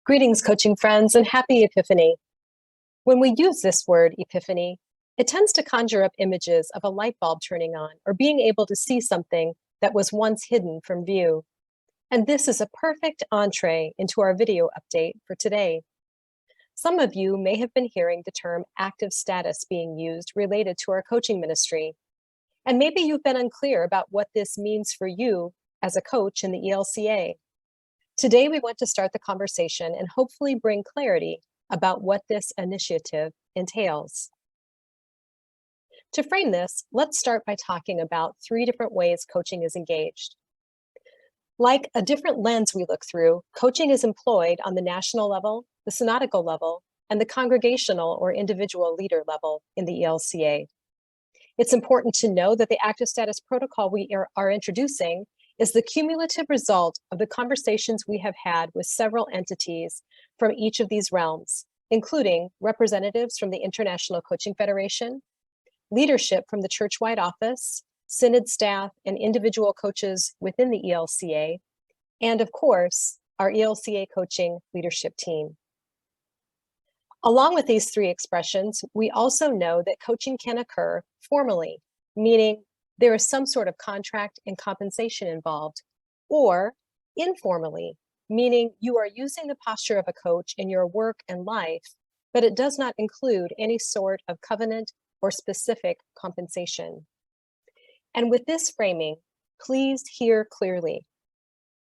Greetings, coaching friends, and happy Epiphany. When we use this word, Epiphany, it tends to conjure up images of a light bulb turning on or being able to see something that was once hidden from view. And this is a perfect entree into our video update for today. Some of you may have been hearing the term active status being used related to our coaching ministry. And maybe you've been unclear about what this means for you as a coach in the ELCA. Today, we want to start the conversation and hopefully bring clarity about what this initiative entails. To frame this, let's start by talking about 3 different ways coaching is engaged. Like a different lens we look through, coaching is employed on the national level, the synodical level, and the congregational or individual leader level in the ELCA. It's important to know that the active status protocol we are introducing is the cumulative result of the conversations we have had with several entities from each of these realms, including representatives from the International Coaching Federation, leadership from the church-wide office, synod staff, and individual coaches within the ELCA, and of course, our ELCA coaching leadership team. Along with these 3 expressions, we also know that coaching can occur formally, meaning there is some sort of contract and compensation involved, or informally, meaning you are using the posture of a coach in your work and life, but it does not include any sort of covenant or specific compensation. And with this framing, please hear clearly.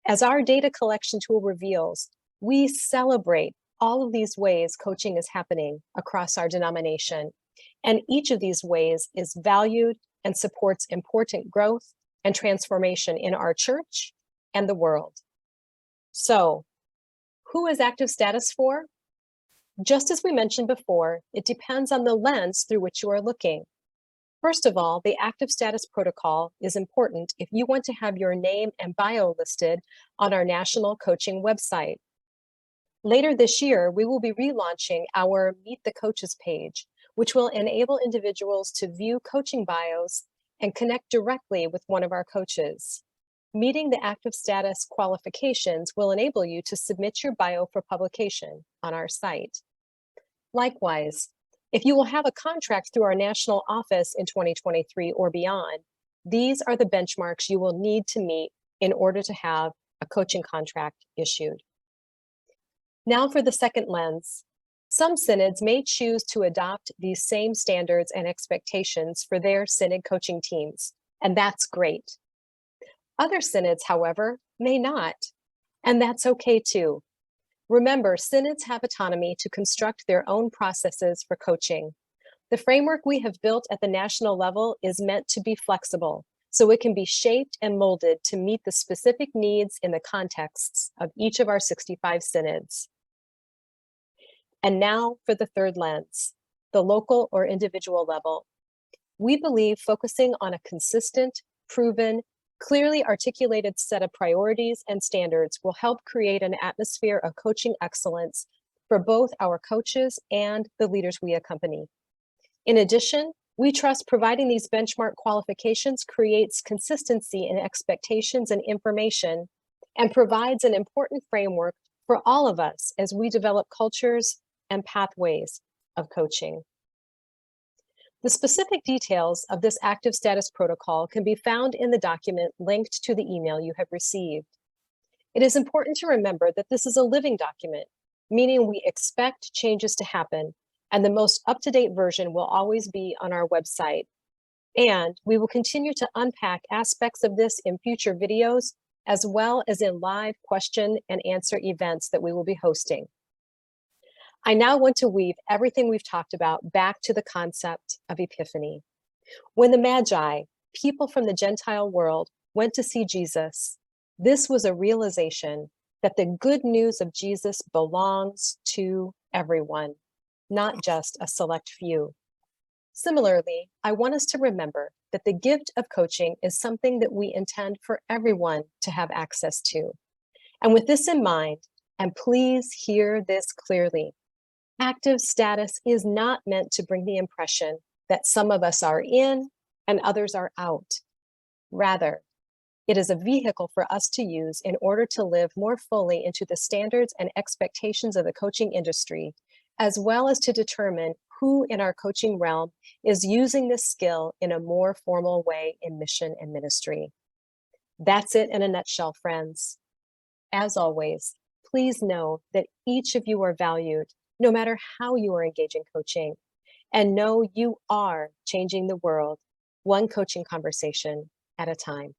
As our data collection tool reveals, we celebrate all of these ways coaching is happening across our denomination, and each of these ways is valued and supports important growth and transformation in our church and the world. So, who is active status for? Just as we mentioned before, it depends on the lens through which you are looking. First of all, the active status protocol is important if you want to have your name and bio listed on our national coaching website. Later this year, we will be relaunching our Meet the Coaches page, which will enable individuals to view coaching bios and connect directly with one of our coaches. Meeting the active status qualifications will enable you to submit your bio for publication on our site. Likewise, if you will have a contract through our national office in 2023 or beyond, these are the benchmarks you will need to meet in order to have a coaching contract issued. Now for the second lens. Some synods may choose to adopt these same standards and expectations for their synod coaching teams, and that's great. Other synods, however, may not, and that's okay too. Remember, synods have autonomy to construct their own processes for coaching. The framework we have built at the national level is meant to be flexible, so it can be shaped and molded to meet the specific needs in the contexts of each of our 65 synods. And now for the third lens, the local or individual level. We believe focusing on a consistent, proven, clearly articulated set of priorities and standards will help create an atmosphere of coaching excellence for both our coaches and the leaders we accompany. In addition, we trust providing these benchmark qualifications creates consistency in expectations and information and provides an important framework for all of us as we develop cultures and pathways of coaching. The specific details of this active status protocol can be found in the document linked to the email you have received. It is important to remember that this is a living document, meaning we expect changes to happen, and the most up-to-date version will always be on our website. And we will continue to unpack aspects of this in future videos, as well as in live question and answer events that we will be hosting. I now want to weave everything we've talked about back to the concept of Epiphany. When the Magi, people from the Gentile world, went to see Jesus, this was a realization that the good news of Jesus belongs to everyone, not just a select few. Similarly, I want us to remember that the gift of coaching is something that we intend for everyone to have access to. And with this in mind, and please hear this clearly, active status is not meant to bring the impression that some of us are in and others are out. Rather, It is a vehicle for us to use in order to live more fully into the standards and expectations of the coaching industry, as well as to determine who in our coaching realm is using this skill in a more formal way in mission and ministry. That's it in a nutshell, friends. As always, please know that each of you are valued, no matter how you are engaging coaching, and know you are changing the world, one coaching conversation at a time.